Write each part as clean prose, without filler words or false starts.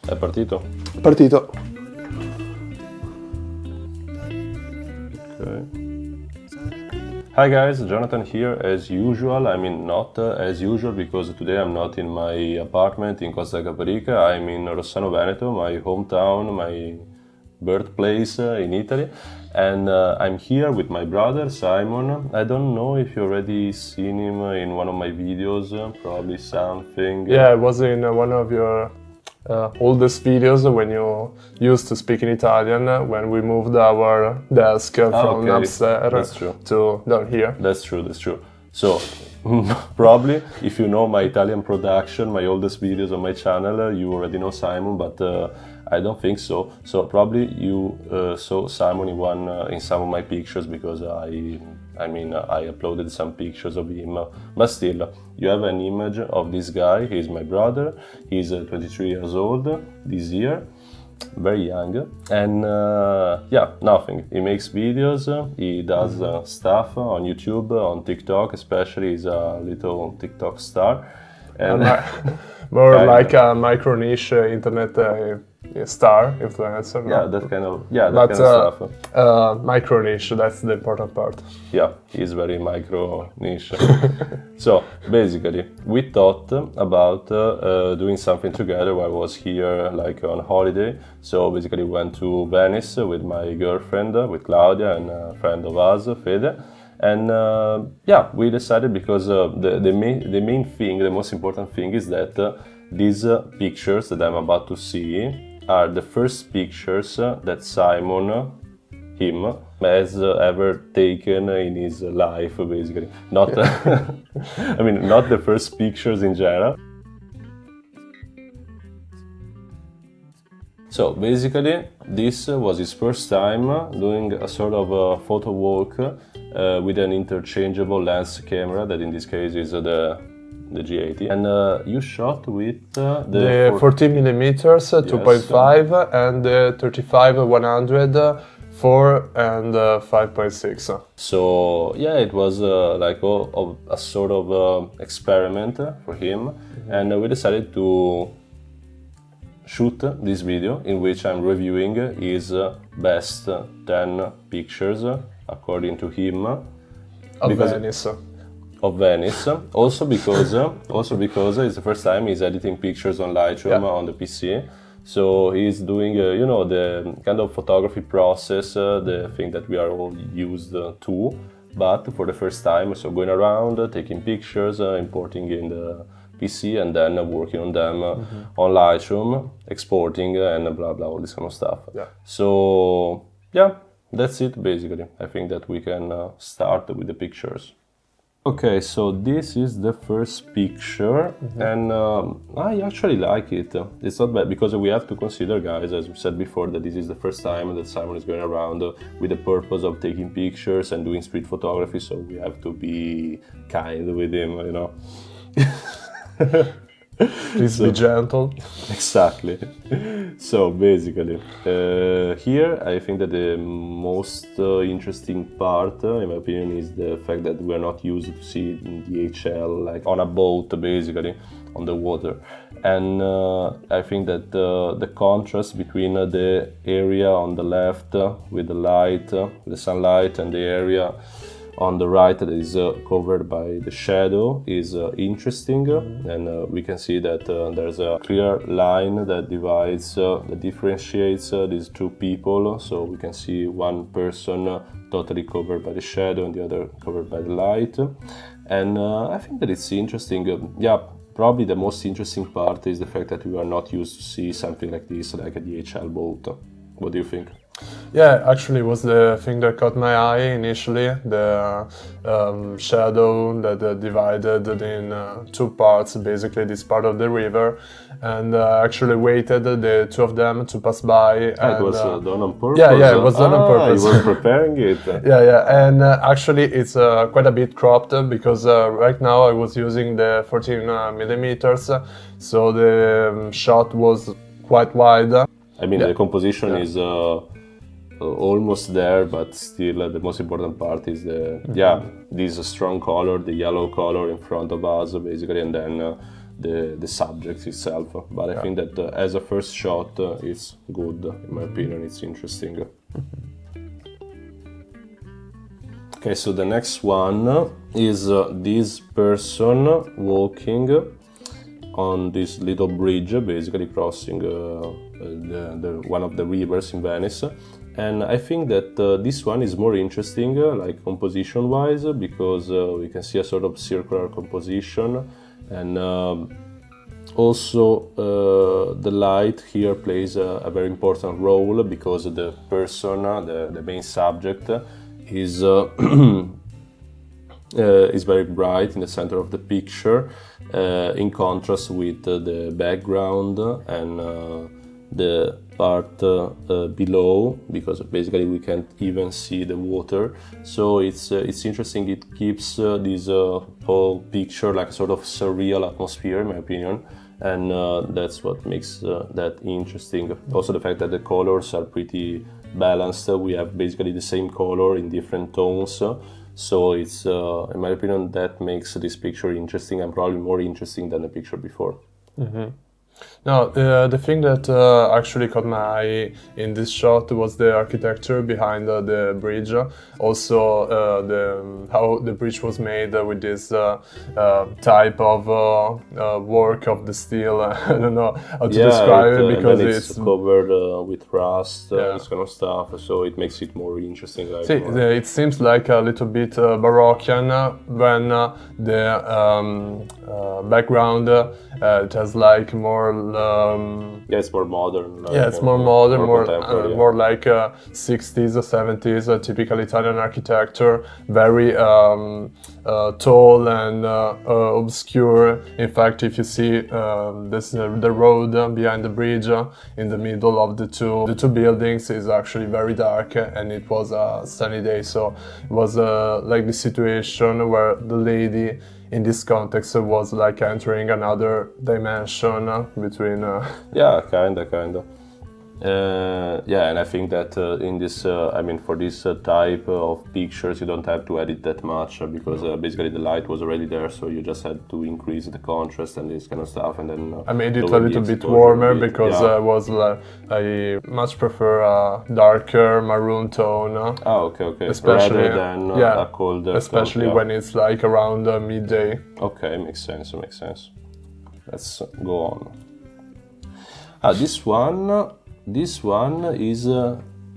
È partito? Partito. Okay. Hi guys, Jonathan here as usual. I mean not as usual because today I'm not in my apartment in Costa Caparica. I'm in Rossano Veneto, my hometown, my birthplace in Italy. And I'm here with my brother Simon. I don't know if you already seen him in one of my videos, probably something. Yeah, it was in one of your oldest videos when you used to speak in Italian when we moved our desk from upstairs to down here. That's true. So, probably, if you know my Italian production, my oldest videos on my channel, you already know Simon, but I don't think so. So probably you saw Simon in some of my pictures because I uploaded some pictures of him. But still, you have an image of this guy. He's my brother. He's 23 years old this year. Very young, and nothing. He makes videos, he does stuff on YouTube, on TikTok especially. He's a little TikTok star. And more like a micro niche internet star influencer. Yeah, no? that kind of stuff. Micro niche, that's the important part. Yeah, he's very micro niche. So basically, we thought about doing something together while I was here, like on holiday. So basically, we went to Venice with my girlfriend, with Claudia, and a friend of us, Fede. And we decided because the main thing, the most important thing is that these pictures that I'm about to see are the first pictures that Simon, him, has ever taken in his life, basically. Not, not the first pictures in general. So basically, this was his first time doing a sort of a photo walk with an interchangeable lens camera, that in this case is the G80. And you shot with the 14mm 2.5 and the 35-100 4 and 5.6. So yeah, it was like a sort of experiment for him, and we decided to shoot this video in which I'm reviewing his best 10 pictures according to him of Venice. Also because it's the first time he's editing pictures on Lightroom on the PC. So he's doing the kind of photography process, the thing that we are all used to, but for the first time. So going around, taking pictures, importing in the PC, and then working on them on Lightroom, exporting, and blah blah, all this kind of stuff. Yeah. So yeah, that's it basically. I think that we can start with the pictures. Okay, so this is the first picture, and I actually like it. It's not bad because we have to consider, guys, as we said before, that this is the first time that Simon is going around with the purpose of taking pictures and doing street photography, so we have to be kind with him, you know. Please be gentle. Exactly. So basically, here I think that the most interesting part, in my opinion, is the fact that we're not used to see DHL like on a boat, basically, on the water. And I think that the contrast between the area on the left with the light, the sunlight, and the area on the right that is covered by the shadow is interesting, and we can see that there's a clear line that divides, that differentiates these two people. So we can see one person totally covered by the shadow and the other covered by the light. And I think that it's interesting. Probably the most interesting part is the fact that we are not used to see something like this, like a DHL boat. What do you think? Yeah, actually it was the thing that caught my eye initially, the shadow that divided in two parts, basically this part of the river, and actually waited the two of them to pass by. It was done on purpose? Yeah, it was done on purpose. You were preparing it. Yeah, and actually it's quite a bit cropped because right now I was using the 14mm, so the shot was quite wide. I mean, the composition is almost there, but still the most important part is the this strong color, the yellow color in front of us, basically, and then the subject itself. But I think that as a first shot, it's good. In my opinion, it's interesting. Okay, so the next one is this person walking on this little bridge, basically crossing one of the rivers in Venice. And I think that this one is more interesting, like composition-wise, because we can see a sort of circular composition, and also the light here plays a very important role, because the person, the main subject, is very bright in the center of the picture, in contrast with the background and the part below, because basically we can't even see the water. So it's interesting. It keeps this whole picture like a sort of surreal atmosphere, in my opinion, and that's what makes that interesting. Also the fact that the colors are pretty balanced. We have basically the same color in different tones, so it's in my opinion that makes this picture interesting, and probably more interesting than the picture before. No, the thing that actually caught my eye in this shot was the architecture behind the bridge. Also, how the bridge was made with this type of work of the steel. I don't know how to describe it, because it's covered with rust, this kind of stuff. So it makes it more interesting. Like, it seems like a little bit Baroccan when the background it has like more. It's more modern. Like, it's more modern, more like 60s or 70s, typical Italian architecture, very tall and obscure. In fact, if you see the road behind the bridge in the middle of the two buildings is actually very dark, and it was a sunny day, so it was like the situation where the lady in this context was like entering another dimension between kinda. And I think that in this, for this type of pictures, you don't have to edit that much, because basically the light was already there, so you just had to increase the contrast and this kind of stuff, and then I made it a little bit warmer, because I much prefer a darker maroon tone. Okay. Especially rather than a colder, especially when it's like around midday. Okay, makes sense. Let's go on. This one is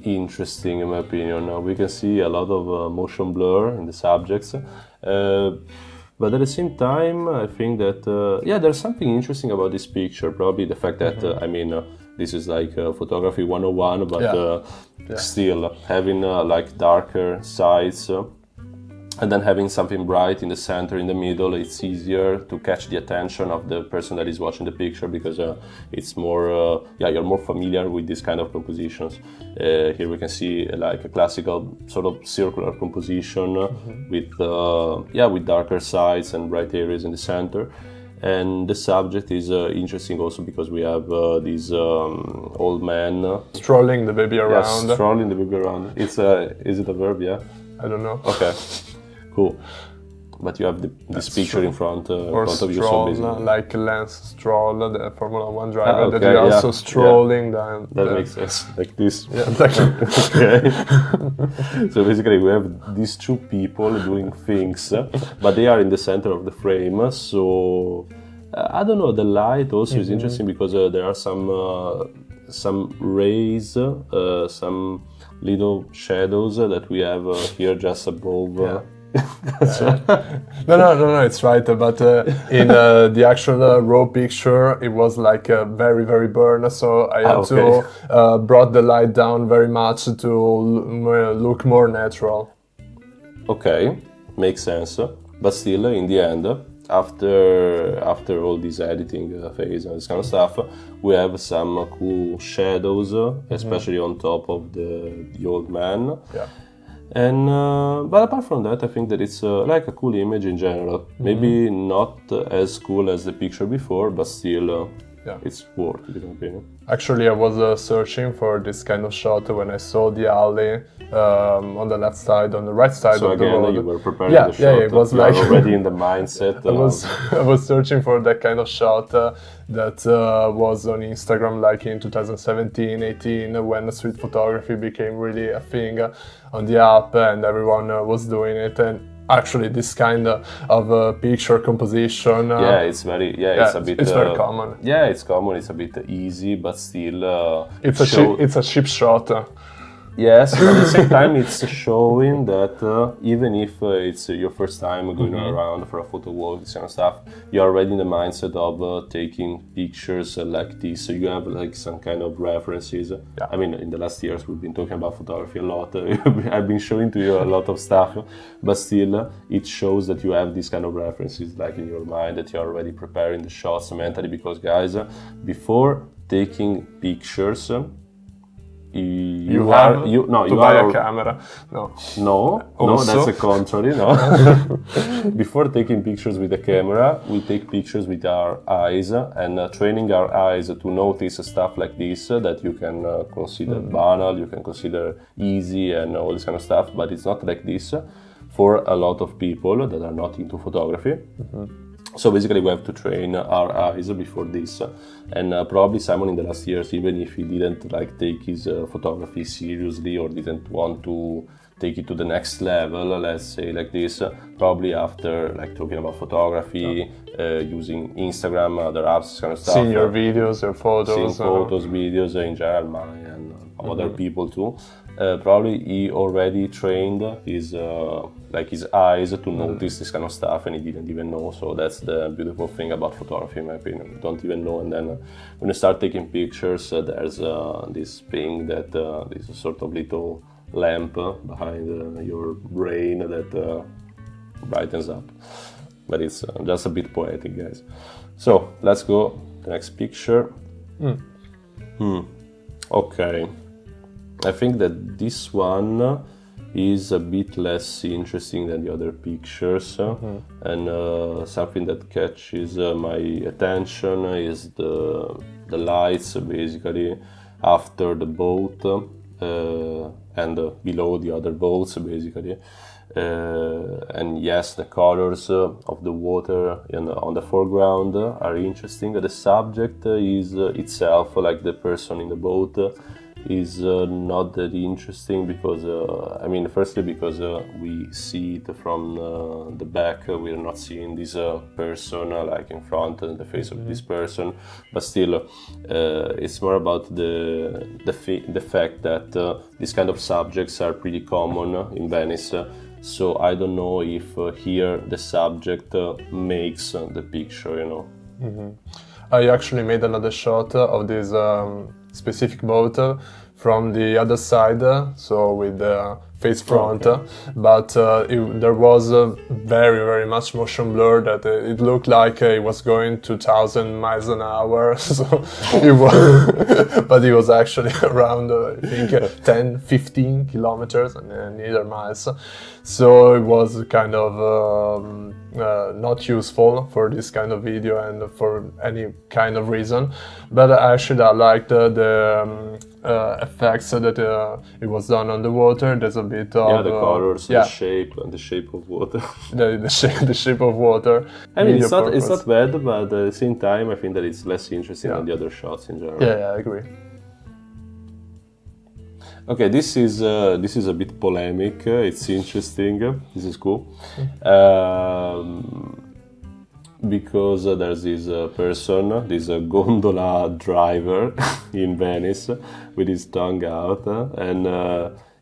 interesting, in my opinion. We can see a lot of motion blur in the subjects, but at the same time, I think that there's something interesting about this picture. Probably the fact that this is like photography 101, but still having like darker sides. And then having something bright in the center, in the middle, it's easier to catch the attention of the person that is watching the picture, because it's more, you're more familiar with this kind of compositions. Here we can see like a classical sort of circular composition with darker sides and bright areas in the center. And the subject is interesting also because we have this old man strolling the baby around. Yes, strolling the baby around. It's is it a verb? Yeah. I don't know. Okay. Cool, but you have this picture in front of you, so basically like Lance Stroll, the Formula 1 driver, that is also strolling down. That makes sense, like this. Yeah, exactly. Okay. So basically, we have these two people doing things, but they are in the center of the frame. So I don't know. The light also is interesting because there are some rays, some little shadows that we have here just above. No, it's right. But in the actual raw picture, it was like very, very burnt. So I had to brought the light down very much to look more natural. Okay, makes sense. But still, in the end, after all this editing phase and this kind of stuff, we have some cool shadows, especially on top of the old man. Yeah. And but apart from that, I think that it's like a cool image in general. Maybe not as cool as the picture before, but still Yeah. it's worth it in my opinion. Actually, I was searching for this kind of shot when I saw the alley on the left side, on the right side So of the again, road. you were preparing Yeah, the shot. yeah, it was you are like already in the mindset. I was searching for that kind of shot that was on Instagram like in 2017, 18, when street photography became really a thing on the app and everyone was doing it. And actually, this kind of picture composition. Yeah, it's very. Yeah, it's a bit. It's very common. Yeah, it's common. It's a bit easy, but still. It's a cheap shot. Yes, but at the same time, it's showing that even if it's your first time going around for a photo walk, this kind of stuff, you're already in the mindset of taking pictures like this. So you have like some kind of references. Yeah. I mean, in the last years, we've been talking about photography a lot. I've been showing to you a lot of stuff, but still, it shows that you have these kind of references like in your mind, that you're already preparing the shots mentally. Because guys, before taking pictures, you have to buy are a camera. no, Also? that's the contrary. No, before taking pictures with the camera, we take pictures with our eyes and training our eyes to notice stuff like this that you can consider banal, you can consider easy and all this kind of stuff. But it's not like this for a lot of people that are not into photography. So basically we have to train our eyes before this, and probably Simon in the last years, even if he didn't like take his photography seriously or didn't want to take it to the next level, let's say like this, probably after like talking about photography, using Instagram, other apps, kind of stuff. Seeing your videos, your photos. Seeing photos, videos in general, mine and other people too. Probably he already trained his his eyes to notice this kind of stuff, and he didn't even know. So that's the beautiful thing about photography, in my opinion. You don't even know, and then when you start taking pictures, there's this thing that this sort of little lamp behind your brain that brightens up. But it's just a bit poetic, guys. So let's go to the next picture. Okay. I think that this one is a bit less interesting than the other pictures, and something that catches my attention is the lights basically after the boat and below the other boats basically. And yes, the colors of the water on the foreground are interesting. The subject is itself, like the person in the boat, is not that interesting because firstly because we see it from the back. We are not seeing this person like in front, the face of this person, but still it's more about the fact that these kind of subjects are pretty common in Venice. So I don't know if here the subject makes the picture, you know. I actually made another shot of this specific boat from the other side, so with the face front, but there was a very much motion blur that it looked like it was going 2,000 miles an hour. So it was, but it was actually around I think 10-15 kilometers and neither miles. So it was kind of not useful for this kind of video and for any kind of reason. But actually I liked the effects that it was done on the water. There's a bit of the colors, the shape, and the shape of water. the shape of water. I mean, it's not bad, but at the same time, I think that it's less interesting than the other shots in general. Yeah, I agree. Okay, this is a bit polemic. It's interesting. This is cool. Because there's this person, this gondola driver in Venice with his tongue out, and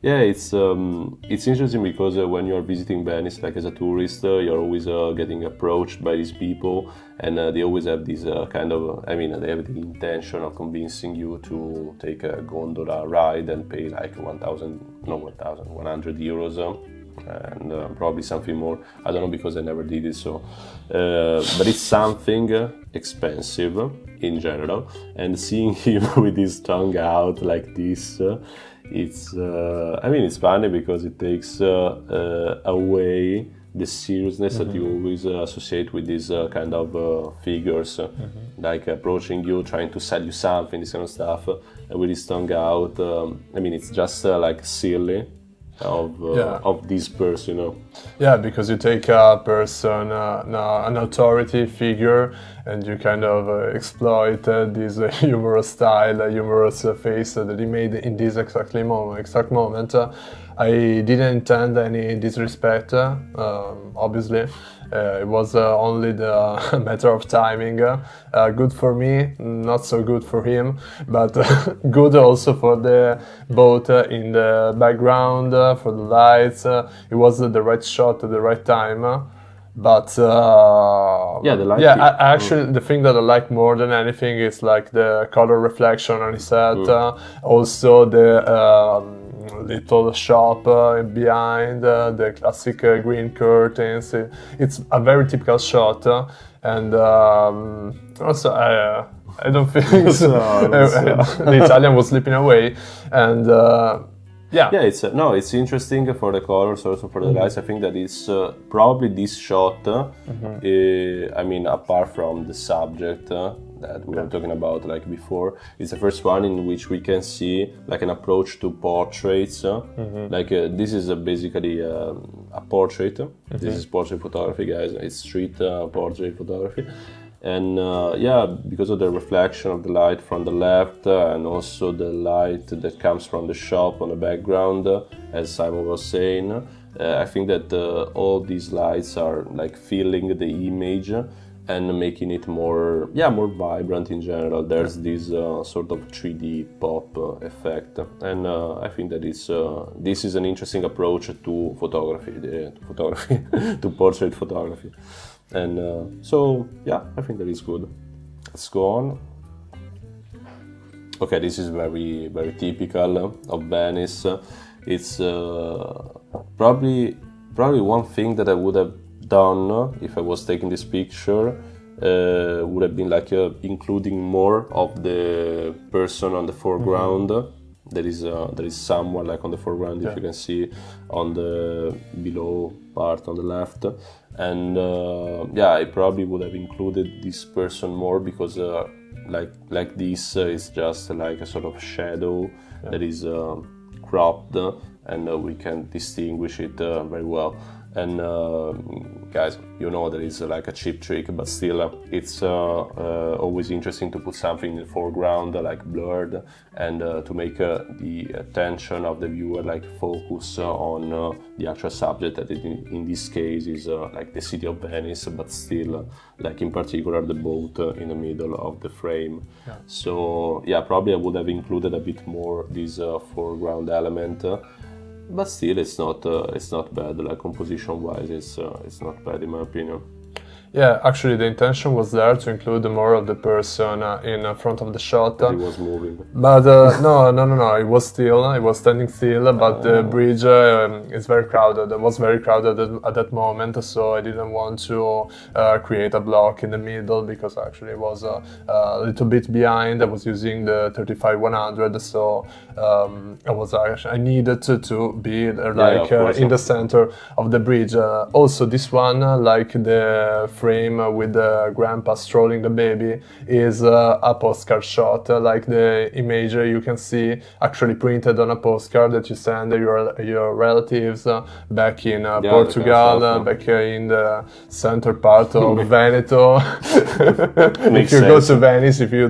it's interesting because when you're visiting Venice, like as a tourist, you're always getting approached by these people, and they always have this kind of, they have the intention of convincing you to take a gondola ride and pay like 100 euros. And probably something more. I don't know because I never did it. So, but it's something expensive in general. And seeing him with his tongue out like this, it's funny because it takes away the seriousness that you always associate with these kind of figures, like approaching you, trying to sell you something, this kind of stuff. And with his tongue out, I mean, it's just like silly of this person, you know. Yeah, because you take a person, an authority figure, and you kind of exploit this humorous style, humorous face that he made in this exact moment. I didn't intend any disrespect, obviously. It was only the matter of timing. Good for me, not so good for him, but good also for the boat in the background, for the lights. It was the right shot at the right time. But The light. actually, the thing that I like more than anything is like the color reflection on his head. Also the little shop behind, the classic green curtains. It's a very typical shot, and also I don't think so. The Italian was slipping away, and it's interesting for the colors, also for the lights. I think that it's probably this shot. I mean, apart from the subject that we were talking about like before, it's the first one in which we can see like an approach to portraits. Like this is basically a portrait. This is portrait photography, guys. It's street portrait photography. And because of the reflection of the light from the left and also the light that comes from the shop on the background, as Simon was saying, I think that all these lights are like filling the image and making it more vibrant in general. There's this sort of 3D pop effect, and I think that this is an interesting approach to photography, to portrait photography. And I think that is good. Let's go on. Okay, this is very, very typical of Venice. It's probably one thing that I would have done if I was taking this picture would have been like including more of the person on the foreground. There is someone like on the foreground, if you can see on the below part on the left. And I probably would have included this person more because like this is just like a sort of shadow that is cropped, and we can distinguish it very well. And guys, you know that it's like a cheap trick, but still it's always interesting to put something in the foreground like blurred, and to make the attention of the viewer like focus on the actual subject that in this case is like the city of Venice, but still like in particular the boat in the middle of the frame. So probably I would have included a bit more this foreground element. But still, it's not bad. Like composition wise, it's not bad in my opinion. Yeah, actually, the intention was there to include more of the person in front of the shot. He was moving. But no. It was standing still. But the bridge is very crowded. It was very crowded at that moment, so I didn't want to create a block in the middle because actually it was a little bit behind. I was using the 35-100, so I needed to be in the center of the bridge. Also, this one, like the frame with the grandpa strolling the baby, is a postcard shot, like the image you can see actually printed on a postcard that you send your relatives back in Portugal, back in the center part of Veneto. If you go to Venice, if you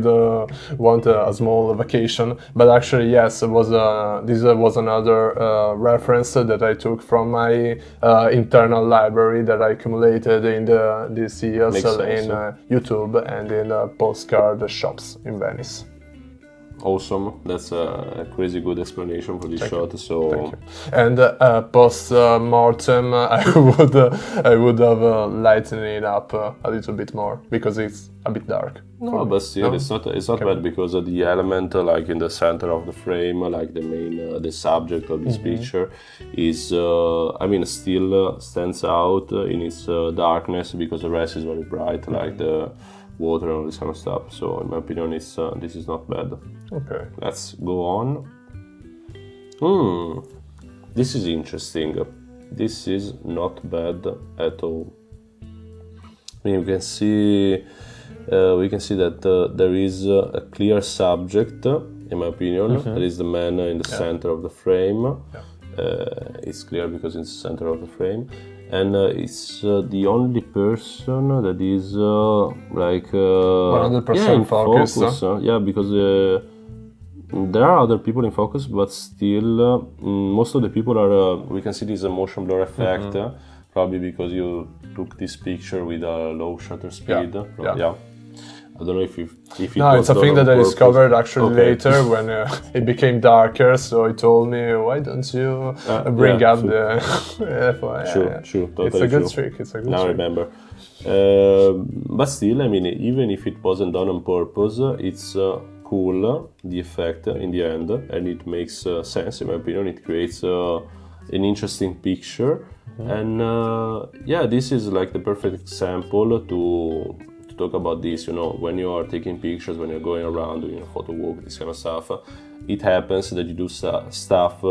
want a small vacation. But actually, yes, this was another reference that I took from my internal library that I accumulated in these years in YouTube and in postcard shops in Venice. Awesome, that's a crazy good explanation for this shot. So thank you. And post mortem, I would have lightened it up a little bit more because it's a bit dark. No, but still, it's not bad because of the element like in the center of the frame, like the main the subject of this picture is still stands out in its darkness because the rest is very bright, like the water and all this kind of stuff. So in my opinion, this is not bad. Okay, let's go on. This is interesting. this is not bad at all. I mean, we can see that there is a clear subject, in my opinion. There is the man in the center of the frame. It's clear because it's the center of the frame, and it's the only person that is 100% focus. Yeah, because there are other people in focus, but still most of the people are. We can see this motion blur effect, probably because you took this picture with a low shutter speed. I don't know if it no, was it's a done thing on that I purpose. discovered actually later when it became darker. So he told me, "Why don't you bring up the?" True, totally it's a good true. trick. It's a good Now I trick. remember. But still, I mean, even if it wasn't done on purpose, it's cool, the effect in the end, and it makes sense, in my opinion. It creates an interesting picture. And this is like the perfect example to talk about this. You know, when you are taking pictures, when you're going around doing a photo walk, this kind of stuff, it happens that you do stuff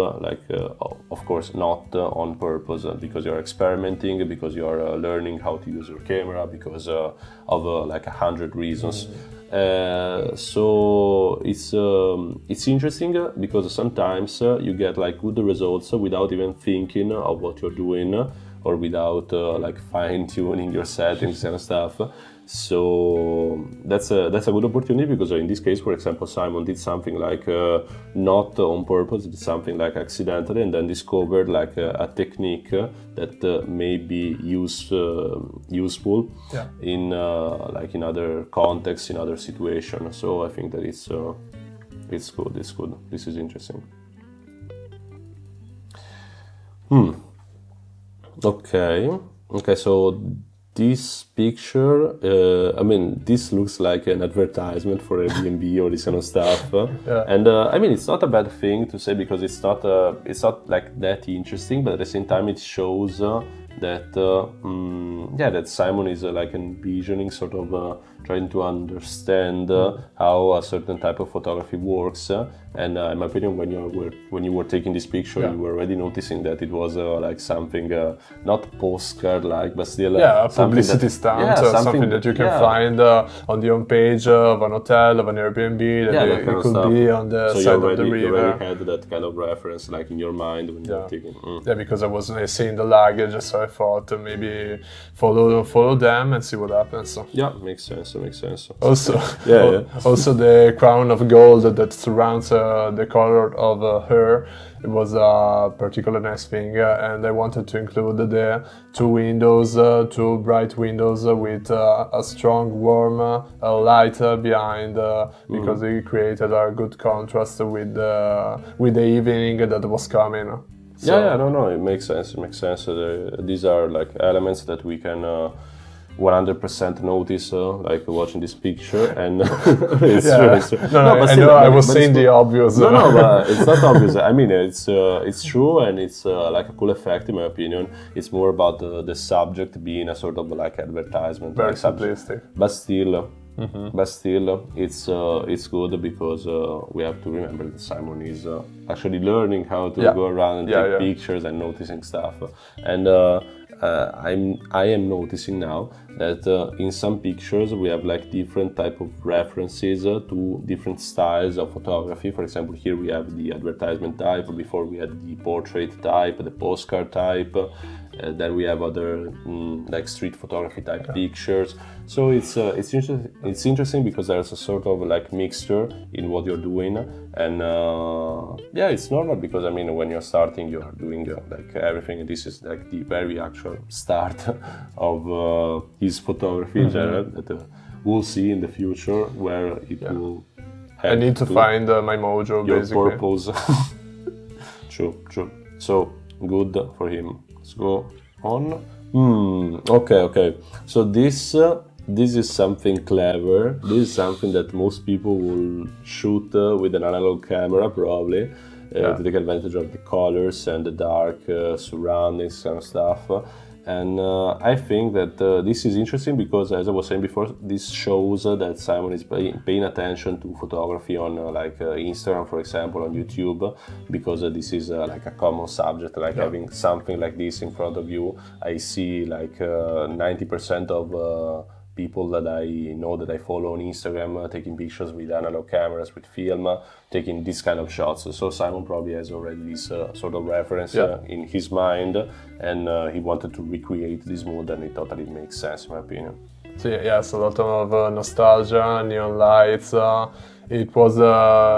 of course not on purpose, because you're experimenting, because you're learning how to use your camera, because of 100 reasons. So it's interesting because sometimes you get like good results without even thinking of what you're doing, or without fine-tuning your settings and stuff. So that's a good opportunity, because in this case, for example, Simon did something not on purpose, did something accidentally, and then discovered a technique that may be useful in in other contexts, in other situations. So I think that it's good. This is interesting. Okay, so this picture, this looks like an advertisement for Airbnb or this kind of stuff. And it's not a bad thing to say, because it's not that interesting, but at the same time it shows that that Simon is envisioning, sort of trying to understand how a certain type of photography works. And in my opinion, when you were taking this picture, you were already noticing that it was something not postcard but still a publicity stunt, something that you can find on the homepage of an hotel, of an Airbnb, that it could be on the side of the river. You already had that kind of reference in your mind when you were taking. Yeah, because I was seeing the luggage, so I thought maybe follow them and see what happens. So. Yeah, makes sense. Also, also the crown of gold that surrounds the color of her, it was a particularly nice thing, and I wanted to include the two bright windows with a strong warm light behind, because it created a good contrast with the evening that was coming. So, no, it makes sense. These are elements that we can 100% notice, watching this picture, and it's true. I was saying the obvious. No, but it's not obvious. I mean, it's true, and it's a cool effect, in my opinion. It's more about the subject being a sort of advertisement, very simplistic. But still, it's good, because we have to remember that Simon is actually learning how to go around and take pictures and noticing stuff, and I am noticing now that in some pictures we have different type of references to different styles of photography. For example, here we have the advertisement type. Before we had the portrait type, the postcard type. Then we have other street photography type pictures. So it's interesting because there's a sort of mixture in what you're doing, and it's normal, because when you're starting, you are doing everything. This is the very actual start of his photography in general, that we'll see in the future where it will. I need to find my mojo, your basically. Purpose. True. So good for him. Let's go on. Okay. So this is something clever. This is something that most people will shoot with an analog camera, probably, to take advantage of the colors and the dark surroundings kind of stuff. And I think that this is interesting because, as I was saying before, this shows that Simon is paying attention to photography on Instagram, for example, on YouTube, because this is like a common subject, like having something like this in front of you. I see like 90% of people that I know, that I follow on Instagram, taking pictures with analog cameras, with film, taking this kind of shots. So Simon probably has already this sort of reference in his mind, and he wanted to recreate this mood, and it totally makes sense, in my opinion. So yes, a lot of nostalgia, neon lights. It was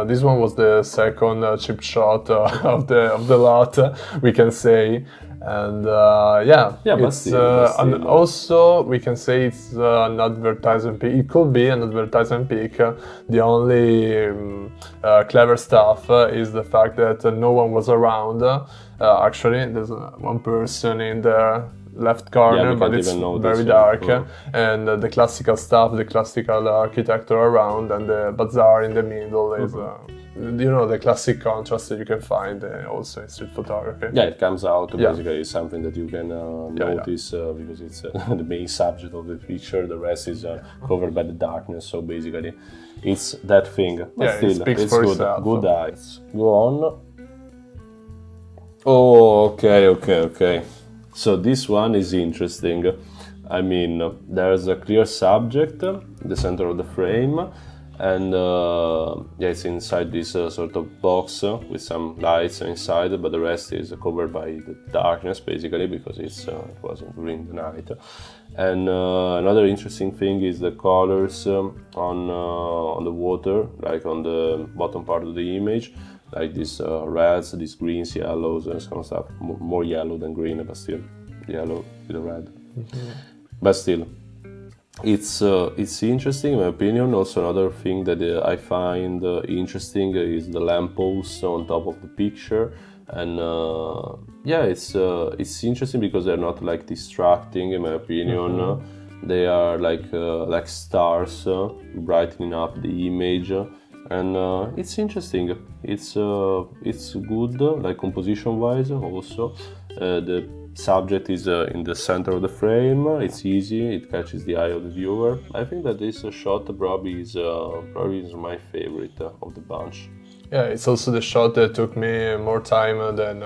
this one was the second cheap shot of the lot, we can say. And but still. And also we can say it's an advertising peak. It could be an advertising peak. The only clever stuff is the fact that no one was around. Actually, there's one person in the left corner, but it's very dark, and the classical stuff, the classical architecture around, and the bazaar in the middle is the classic contrast that you can find also in street photography. Yeah, it comes out basically something that you can notice because it's the main subject of the picture. The rest is covered by the darkness, so basically it's that thing. But still, it speaks it's for good. itself. Good eyes. Go on. Oh, okay. So this one is interesting. I mean, there's a clear subject in the center of the frame, and it's inside this sort of box with some lights inside, but the rest is covered by the darkness, basically, because it wasn't during the night. And another interesting thing is the colors on the water, like on the bottom part of the image. Like these reds, these greens, yellows, and some stuff. More yellow than green, but still yellow with a red. But still, it's interesting, in my opinion. Also, another thing that I find interesting is the lampposts on top of the picture, and it's interesting because they're not like distracting, in my opinion. They are like stars brightening up the image. And it's interesting. It's good, like composition-wise. Also, the subject is in the center of the frame. It's easy. It catches the eye of the viewer. I think that this shot probably is my favorite of the bunch. Yeah, it's also the shot that took me more time than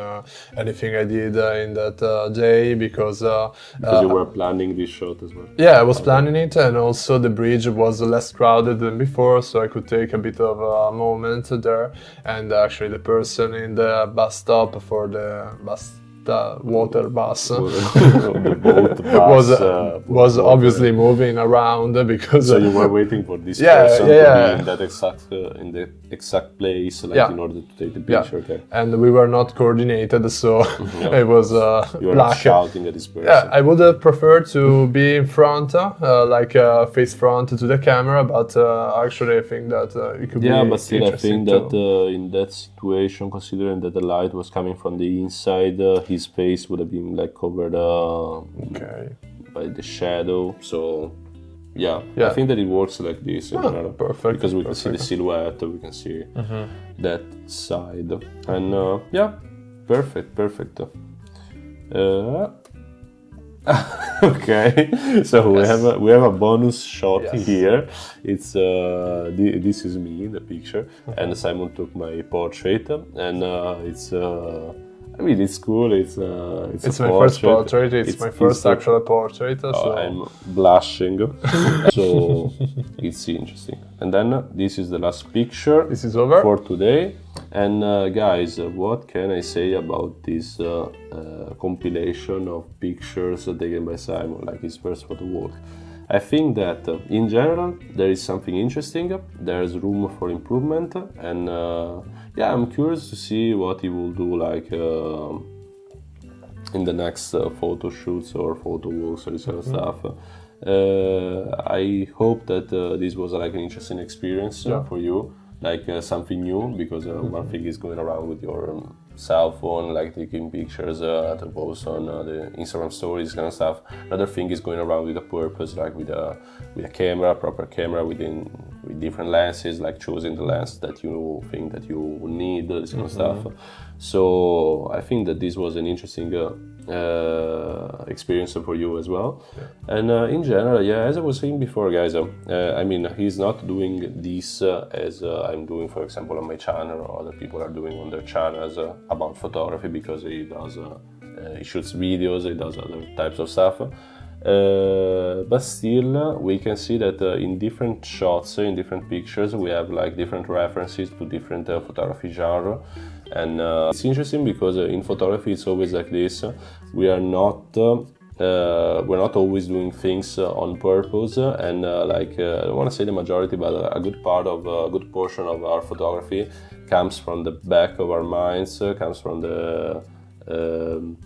anything I did in that day, because you were planning this shot as well. Yeah, I was planning it, and also the bridge was less crowded than before, so I could take a bit of a moment there. And actually, the person in the bus stop for the water bus the boat bus was obviously moving around, because so you were waiting for this person to be in that exact place, like in order to take the picture. Okay. And we were not coordinated, so it was you were not shouting at this person. Yeah, I would have preferred to be in front, face front to the camera, but actually I think that it could be but still I think too. that in that situation, considering that the light was coming from the inside, his face would have been like covered by the shadow. So I think that it works like this in general. Perfect. Because we can see the silhouette, we can see that side, and perfect. Okay, so we have a bonus shot here. It's this is me in the picture, and Simon took my portrait, and it's cool. It's my first portrait. It's my first actual portrait. So I'm blushing. So it's interesting. And then this is the last picture. This is over for today. And guys, what can I say about this compilation of pictures taken by Simon, like his first photo walk? I think that in general there is something interesting. There's room for improvement, and I'm curious to see what he will do, like in the next photo shoots or photo walks or this kind of stuff. I hope that this was like an interesting experience for you, like something new, because one thing is going around with your cell phone, like taking pictures to post on the Instagram stories, kind of stuff. Another thing is going around with a purpose, like with a camera, proper camera, within with different lenses, like choosing the lens that you think that you need, this kind of stuff. So I think that this was an interesting experience for you as well. And in general, yeah, as I was saying before, guys, I mean, he's not doing this as I'm doing, for example, on my channel, or other people are doing on their channels about photography, because he does he shoots videos, he does other types of stuff. But still, we can see that in different shots, in different pictures, we have like different references to different photography genre. And it's interesting because in photography it's always like this. We're not always doing things on purpose, and like I don't want to say the majority, but a good portion of our photography comes from the back of our minds, comes from the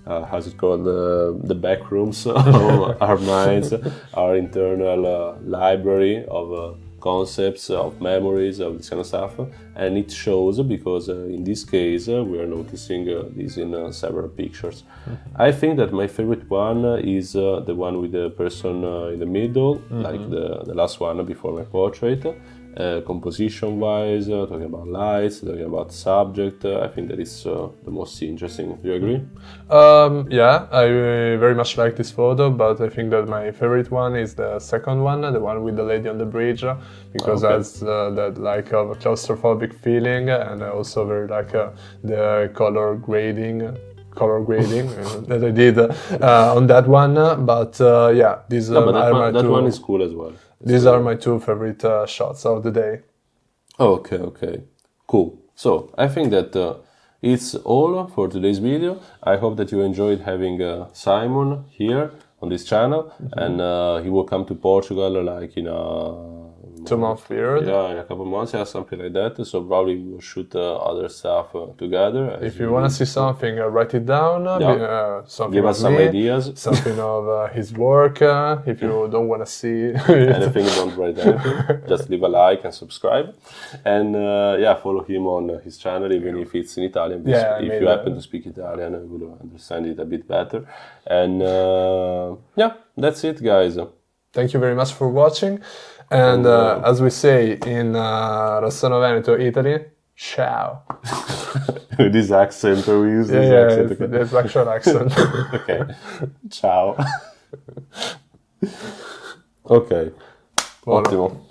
how's it called, the back rooms of our minds, our internal library of concepts, of memories, of this kind of stuff, and it shows because in this case we are noticing this in several pictures. I think that my favorite one is the one with the person in the middle, like the last one before my portrait. Composition wise, talking about lights, talking about subject, I think that is the most interesting. Do you agree? Yeah, I very much like this photo, but I think that my favorite one is the second one, the one with the lady on the bridge, because it has that like a claustrophobic feeling, and I also very like the color grading that I did on that one. But yeah, these No, but that two, one is cool as well. These are my two favorite shots of the day. Okay, cool. So I think that it's all for today's video. I hope that you enjoyed having Simon here on this channel, and he will come to Portugal like in a 2-month period. Yeah, in a couple of months, yeah, something like that. So probably we'll shoot other stuff together. If you want to see something, write it down. Something give us some ideas. Something of his work. If you don't want to see anything, don't write anything. Just leave a like and subscribe. And yeah, follow him on his channel, even if it's in Italian. Yeah, if you happen to speak Italian, I will understand it a bit better. And yeah, that's it, guys. Thank you very much for watching. And as we say in Rossano Veneto, Italy, ciao. With this accent, we use this accent. Okay. That's actual accent. Okay, ciao. Ok, ottimo.